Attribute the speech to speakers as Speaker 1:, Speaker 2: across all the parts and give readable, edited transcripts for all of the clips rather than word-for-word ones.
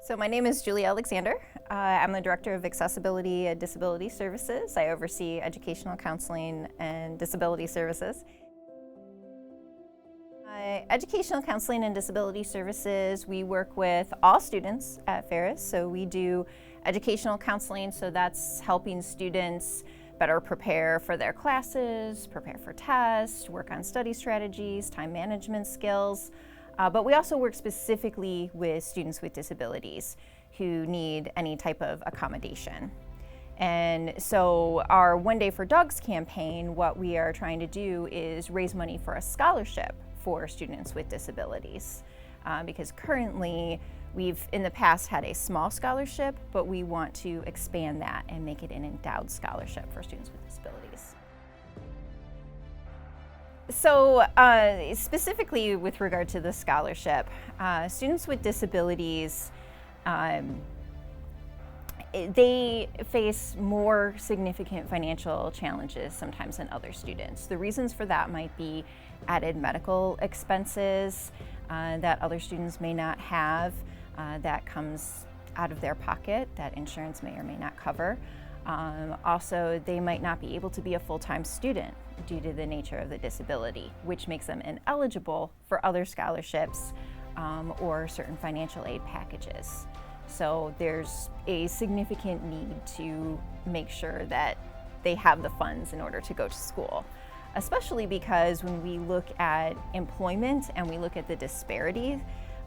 Speaker 1: So my name is Julie Alexander. I'm the Director of Accessibility and Disability Services. I oversee educational counseling and disability services. Educational counseling and disability services, we work with all students at Ferris. So we do educational counseling, so that's helping students better prepare for their classes, prepare for tests, work on study strategies, time management skills. But we also work specifically with students with disabilities who need any type of accommodation. And so our One Day for Dogs campaign, what we are trying to do is raise money for a scholarship for students with disabilities. Because currently we've in the past had a small scholarship, but we want to expand that and make it an endowed scholarship for students with disabilities. So specifically with regard to the scholarship, students with disabilities, they face more significant financial challenges sometimes than other students. The reasons for that might be added medical expenses that other students may not have, that comes out of their pocket that insurance may or may not cover. Also, they might not be able to be a full-time student due to the nature of the disability, which makes them ineligible for other scholarships or certain financial aid packages. So there's a significant need to make sure that they have the funds in order to go to school, especially because when we look at employment and we look at the disparity,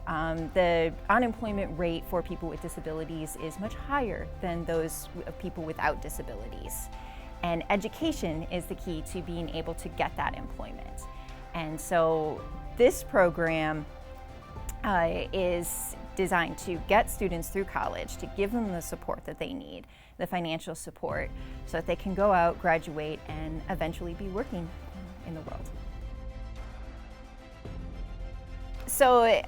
Speaker 1: the unemployment rate for people with disabilities is much higher than those of people without disabilities. And education is the key to being able to get that employment. And so this program is designed to get students through college, to give them the support that they need, the financial support, so that they can go out, graduate, and eventually be working in the world. So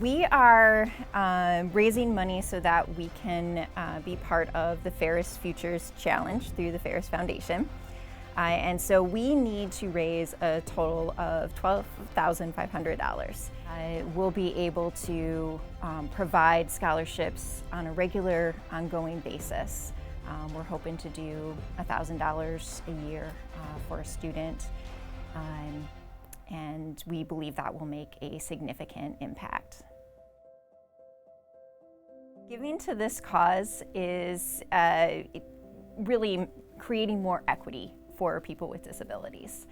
Speaker 1: we are raising money so that we can be part of the Ferris Futures Challenge through the Ferris Foundation. And so we need to raise a total of $12,500. We'll be able to provide scholarships on a regular, ongoing basis. We're hoping to do $1,000 a year for a student. And we believe that will make a significant impact. Giving to this cause is really creating more equity for people with disabilities.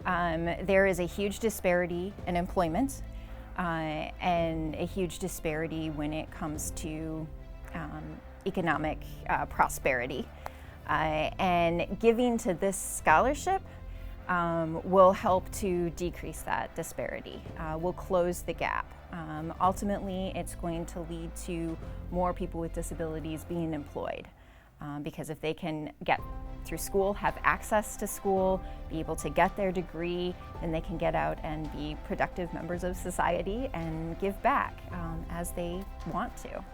Speaker 1: There is a huge disparity in employment and a huge disparity when it comes to economic prosperity. And giving to this scholarship will help to decrease that disparity, will close the gap. Ultimately, it's going to lead to more people with disabilities being employed, because if they can get through school, have access to school, be able to get their degree, then they can get out and be productive members of society and give back as they want to.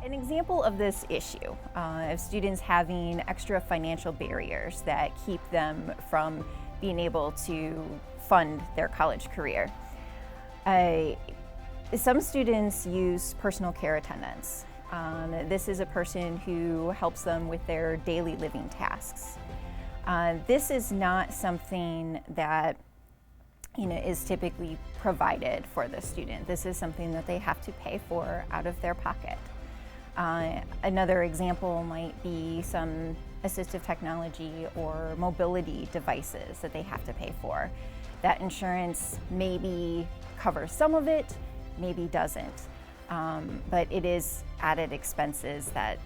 Speaker 1: An example of this issue of students having extra financial barriers that keep them from being able to fund their college career. Some students use personal care attendants. This is a person who helps them with their daily living tasks. This is not something that is typically provided for the student. This is something that they have to pay for out of their pocket. Another example might be some assistive technology or mobility devices that they have to pay for. That insurance maybe covers some of it, maybe doesn't. But it is added expenses that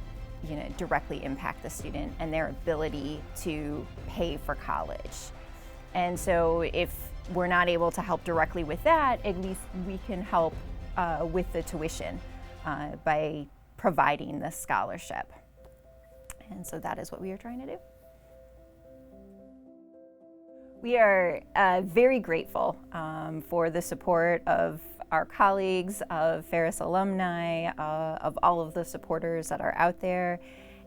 Speaker 1: directly impact the student and their ability to pay for college. And so if we're not able to help directly with that, at least we can help with the tuition by providing the scholarship. And so that is what we are trying to do. We are very grateful for the support of our colleagues, of Ferris alumni, of all of the supporters that are out there.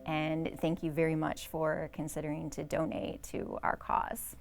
Speaker 1: And thank you very much for considering to donate to our cause.